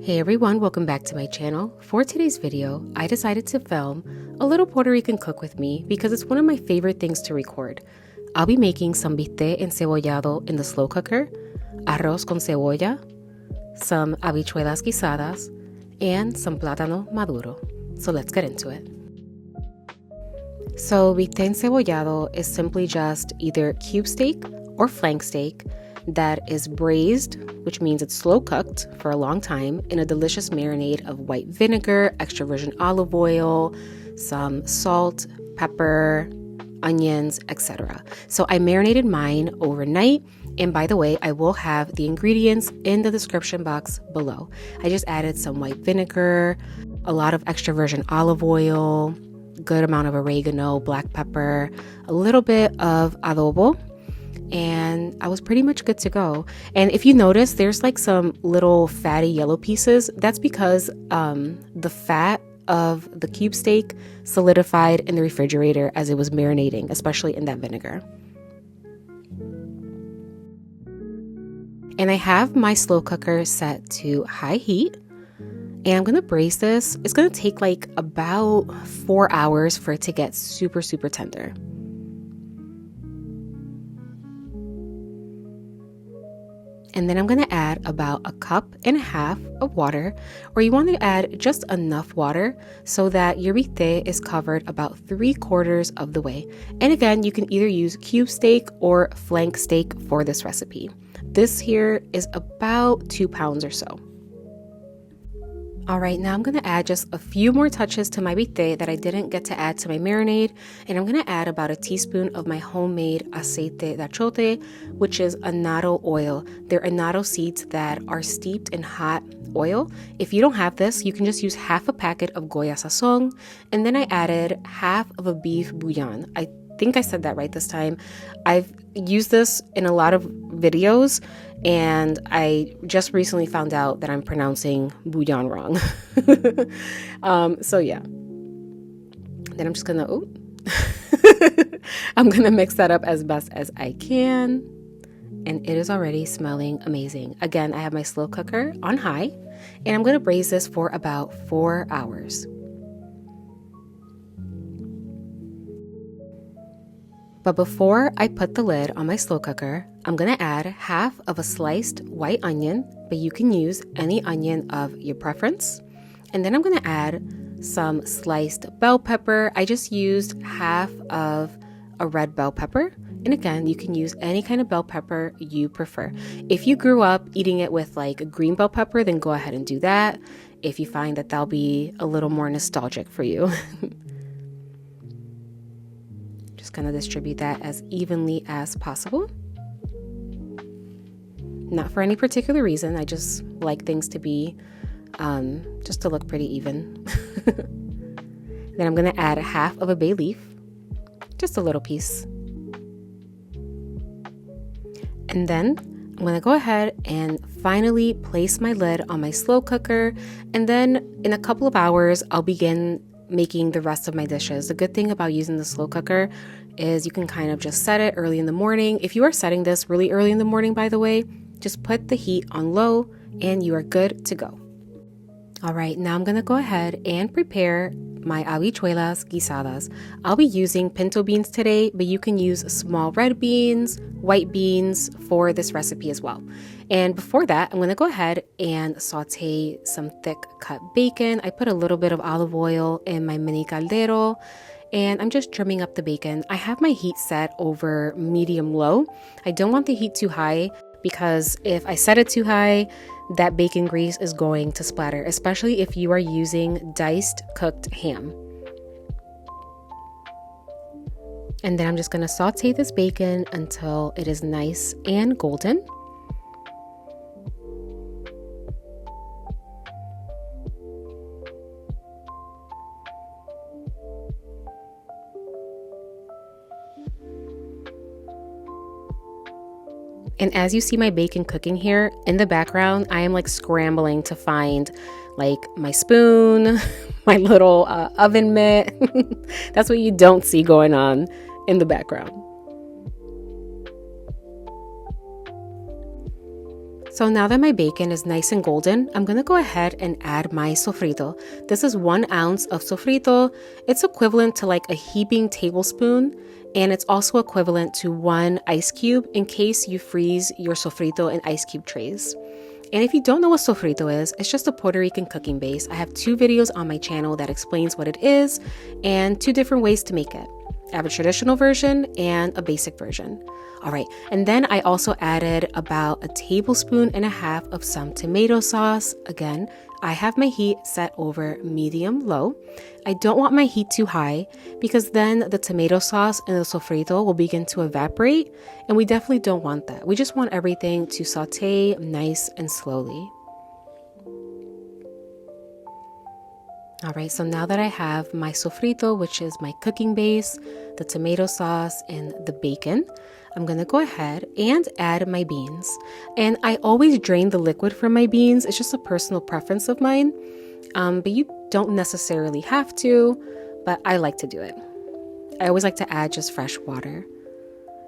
Hey everyone, welcome back to my channel. For today's video, I decided to film a little Puerto Rican cook with me because it's one of my favorite things to record. I'll be making some Bistec Encebollado in the slow cooker, Arroz con Cebolla, some Habichuelas Guisadas, and some plátano maduro. So let's get into it. So Bistec Encebollado is simply just either cube steak or flank steak that is braised, which means it's slow cooked for a long time in a delicious marinade of white vinegar, extra virgin olive oil, some salt, pepper, onions, etc. So I marinated mine overnight. And by the way, I will have the ingredients in the description box below. I just added some white vinegar, a lot of extra virgin olive oil, good amount of oregano, black pepper, a little bit of adobo, and I was pretty much good to go. And if you notice, there's like some little fatty yellow pieces. That's because the fat of the cube steak solidified in the refrigerator as it was marinating, especially in that vinegar. And I have my slow cooker set to high heat. And I'm going to braise this. It's going to take like about 4 hours for it to get super, super tender. And then I'm going to add about 1.5 cups of water, or you want to add just enough water so that your bistec is covered about 3/4 of the way. And again, you can either use cube steak or flank steak for this recipe. This here is about 2 pounds or so. All right, now I'm going to add just a few more touches to my bistec that I didn't get to add to my marinade. And I'm going to add about 1 teaspoon of my homemade aceite de achiote, which is annatto oil. They're annatto seeds that are steeped in hot oil. If you don't have this, you can just use half a packet of Goya Sazón. And then I added half of a beef bouillon. I think I said that right this time. I've used this in a lot of videos, and I just recently found out that I'm pronouncing bouillon wrong. So yeah. Then I'm just gonna, I'm gonna mix that up as best as I can. And it is already smelling amazing. Again, I have my slow cooker on high, and I'm gonna braise this for about 4 hours. But before I put the lid on my slow cooker, I'm going to add half of a sliced white onion, but you can use any onion of your preference. And then I'm going to add some sliced bell pepper. I just used half of a red bell pepper. And again, you can use any kind of bell pepper you prefer. If you grew up eating it with like a green bell pepper, then go ahead and do that if you find that that'll be a little more nostalgic for you. Just kind of distribute that as evenly as possible. Not for any particular reason. I just like things to be, just to look pretty even. Then I'm going to add half of a bay leaf, just a little piece. And then I'm going to go ahead and finally place my lid on my slow cooker. And then in a couple of hours, I'll begin making the rest of my dishes. The good thing about using the slow cooker is you can kind of just set it early in the morning. If you are setting this really early in the morning, by the way, just put the heat on low and you are good to go. All right, now I'm going to go ahead and prepare my Habichuelas Guisadas. I'll be using pinto beans today, but you can use small red beans, white beans for this recipe as well. And before that, I'm going to go ahead and saute some thick cut bacon. I put a little bit of olive oil in my mini caldero, and I'm just trimming up the bacon. I have my heat set over medium low. I don't want the heat too high because if I set it too high, that bacon grease is going to splatter, especially if you are using diced cooked ham. And then I'm just going to saute this bacon until it is nice and golden. And as you see my bacon cooking here in the background, I am like scrambling to find like my spoon, my little oven mitt. That's what you don't see going on in the background. So now that my bacon is nice and golden, I'm gonna go ahead and add my sofrito. This is 1 ounce of sofrito. It's equivalent to like a heaping tablespoon, and it's also equivalent to 1 ice cube in case you freeze your sofrito in ice cube trays. And if you don't know what sofrito is, it's just a Puerto Rican cooking base. I have 2 videos on my channel that explains what it is and 2 different ways to make it. I have a traditional version and a basic version. All right, and then I also added about 1.5 tablespoons of some tomato sauce. Again, I have my heat set over medium-low. I don't want my heat too high because then the tomato sauce and the sofrito will begin to evaporate, and we definitely don't want that. We just want everything to saute nice and slowly. All right, so now that I have my sofrito, which is my cooking base, the tomato sauce, and the bacon, I'm gonna go ahead and add my beans. And I always drain the liquid from my beans. It's just a personal preference of mine, but you don't necessarily have to, but I like to do it. I always like to add just fresh water.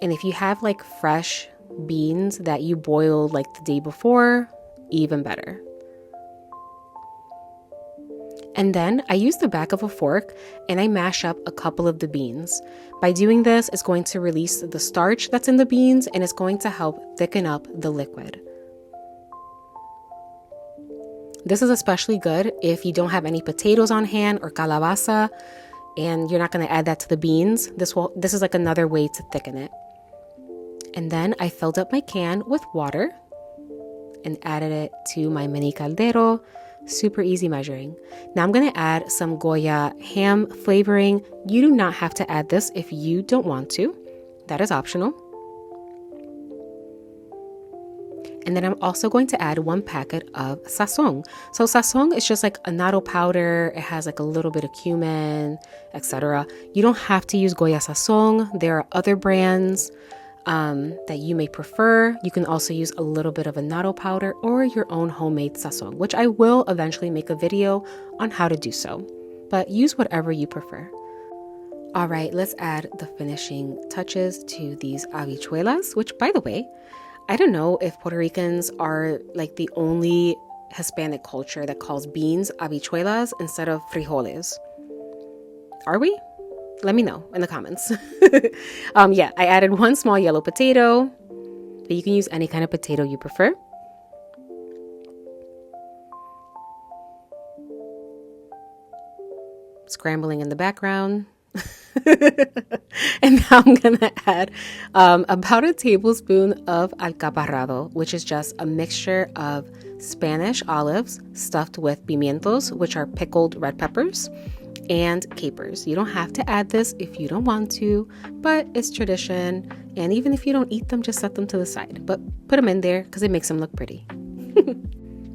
And if you have like fresh beans that you boiled like the day before, even better. And then I use the back of a fork and I mash up a couple of the beans. By doing this, it's going to release the starch that's in the beans and it's going to help thicken up the liquid. This is especially good if you don't have any potatoes on hand or calabaza and you're not going to add that to the beans. This is like another way to thicken it. And then I filled up my can with water and added it to my mini caldero. Super easy measuring. Now I'm going to add some Goya ham flavoring. You do not have to add this if you don't want to. That is optional. And then I'm also going to add 1 packet of Sazón. So Sazón is just like annatto powder. It has like a little bit of cumin, etc. You don't have to use Goya Sazón. There are other brands that you may prefer. You can also use a little bit of annatto powder or your own homemade sazón, which I will eventually make a video on how to do so, but use whatever you prefer. All right, let's add the finishing touches to these habichuelas, which by the way, I don't know if Puerto Ricans are like the only Hispanic culture that calls beans habichuelas instead of frijoles. Are we? Let me know in the comments. Yeah, I added 1 small yellow potato, but you can use any kind of potato you prefer. Scrambling in the background. And now I'm gonna add about 1 tablespoon of alcaparrado, which is just a mixture of Spanish olives stuffed with pimientos, which are pickled red peppers, and capers. You don't have to add this if you don't want to, but it's tradition. And even if you don't eat them, just set them to the side, but put them in there because it makes them look pretty.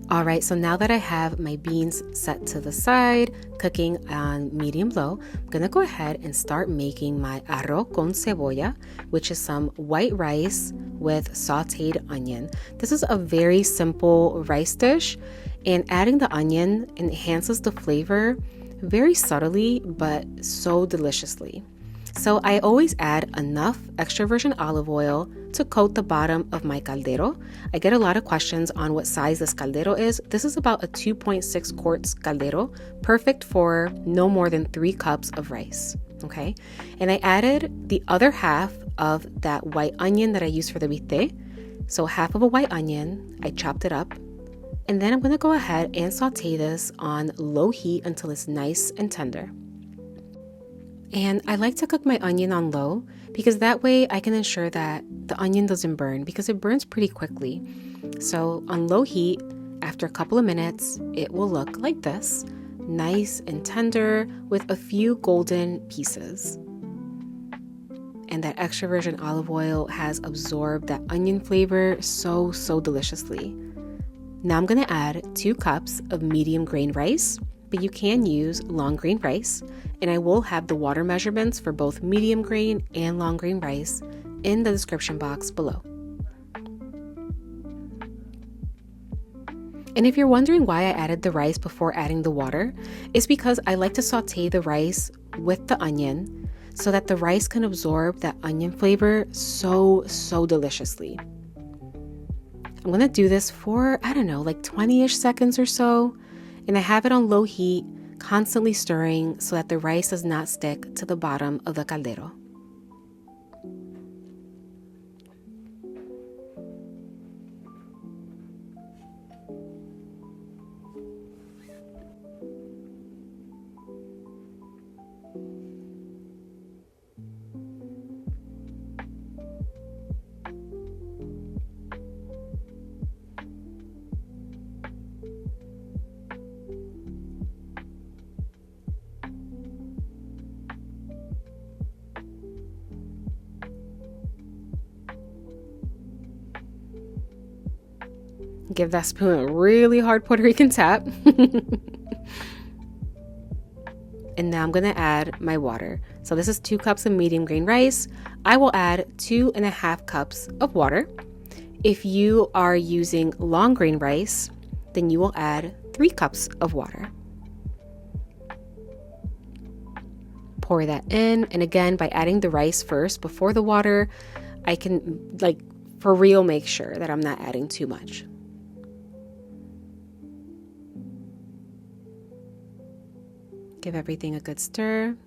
All right, so now that I have my beans set to the side, cooking on medium-low, I'm gonna go ahead and start making my arroz con cebolla, which is some white rice with sauteed onion. This is a very simple rice dish, and adding the onion enhances the flavor very subtly, but so deliciously. So I always add enough extra virgin olive oil to coat the bottom of my caldero. I get a lot of questions on what size this caldero is. This is about a 2.6 quarts caldero, perfect for no more than 3 cups of rice, okay? And I added the other half of that white onion that I used for the bistec. So half of a white onion, I chopped it up. And then I'm gonna go ahead and saute this on low heat until it's nice and tender. And I like to cook my onion on low because that way I can ensure that the onion doesn't burn because it burns pretty quickly. So on low heat, after a couple of minutes, it will look like this, nice and tender with a few golden pieces. And that extra virgin olive oil has absorbed that onion flavor so deliciously. Now I'm gonna add 2 cups of medium grain rice, but you can use long grain rice, and I will have the water measurements for both medium grain and long grain rice in the description box below. And if you're wondering why I added the rice before adding the water, it's because I like to saute the rice with the onion so that the rice can absorb that onion flavor so deliciously. I'm going to do this for, I don't know, like 20-ish seconds or so. And I have it on low heat, constantly stirring so that the rice does not stick to the bottom of the caldero. Give that spoon a really hard Puerto Rican tap. And now I'm going to add my water. So this is 2 cups of medium grain rice. I will add 2.5 cups of water. If you are using long grain rice, then you will add 3 cups of water. Pour that in. And again, by adding the rice first before the water, I can for real make sure that I'm not adding too much. Give everything a good stir.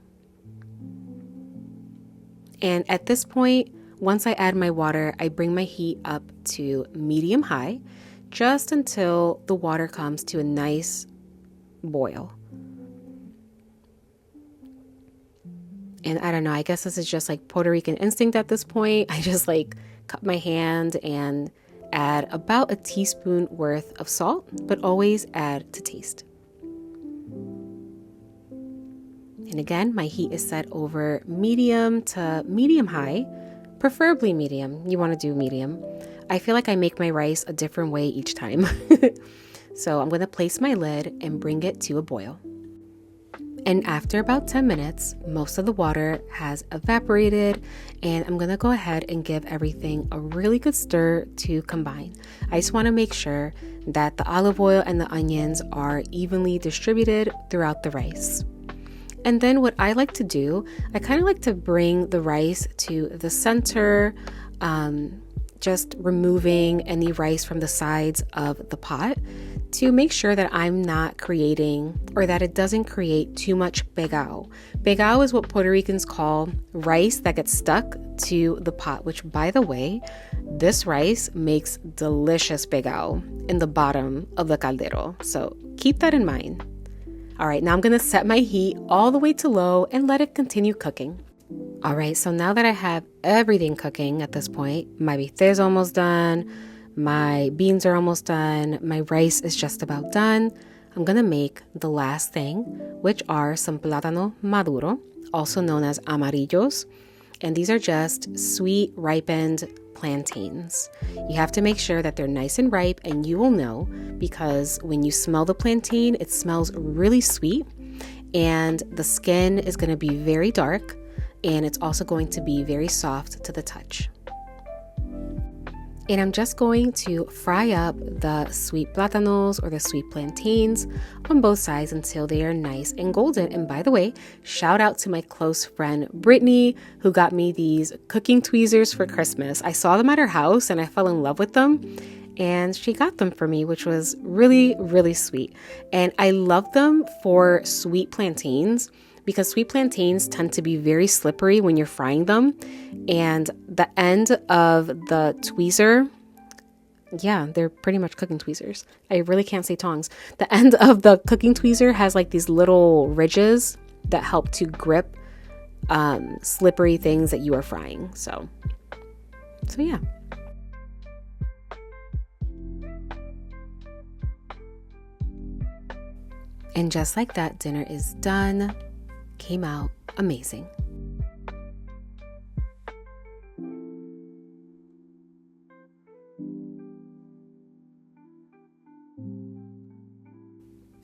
And at this point, once I add my water, I bring my heat up to medium high, just until the water comes to a nice boil. And I don't know, I guess this is just like Puerto Rican instinct at this point. I just cup my hand and add about a teaspoon worth of salt, but always add to taste. And again, my heat is set over medium to medium high, preferably medium. You want to do medium. I feel like I make my rice a different way each time. So I'm going to place my lid and bring it to a boil. And after about 10 minutes, most of the water has evaporated, and I'm going to go ahead and give everything a really good stir to combine. I just want to make sure that the olive oil and the onions are evenly distributed throughout the rice. And then what I like to do, I kind of like to bring the rice to the center, just removing any rice from the sides of the pot to make sure that I'm not creating, or that it doesn't create too much pegao. Pegao is what Puerto Ricans call rice that gets stuck to the pot, which, by the way, this rice makes delicious pegao in the bottom of the caldero. So keep that in mind. All right, now I'm gonna set my heat all the way to low and let it continue cooking. All right, so now that I have everything cooking at this point, my bistec is almost done, my beans are almost done, my rice is just about done, I'm gonna make the last thing, which are some plátano maduro, also known as amarillos. And these are just sweet, ripened plantains. You have to make sure that they're nice and ripe, and you will know because when you smell the plantain, it smells really sweet, and the skin is going to be very dark, and it's also going to be very soft to the touch. And I'm just going to fry up the sweet plátanos or the sweet plantains on both sides until they are nice and golden. And by the way, shout out to my close friend Brittany, who got me these cooking tweezers for Christmas. I saw them at her house and I fell in love with them. And she got them for me, which was really, really sweet. And I love them for sweet plantains, because sweet plantains tend to be very slippery when you're frying them. And the end of the tweezer, yeah, they're pretty much cooking tweezers. I really can't say tongs. The end of the cooking tweezer has these little ridges that help to grip slippery things that you are frying. So yeah. And just like that, dinner is done. Came out amazing.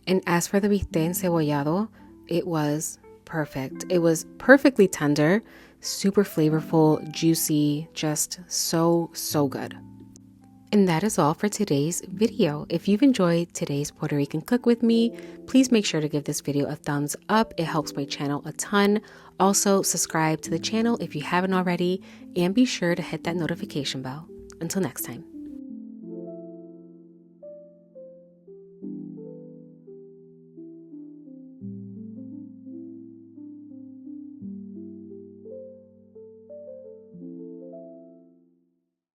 And as for the bistec encebollado, it was perfect. It was perfectly tender, super flavorful, juicy, just so good. And that is all for today's video. If you've enjoyed today's Puerto Rican Cook with me, please make sure to give this video a thumbs up. It helps my channel a ton. Also, subscribe to the channel if you haven't already, and be sure to hit that notification bell. Until next time.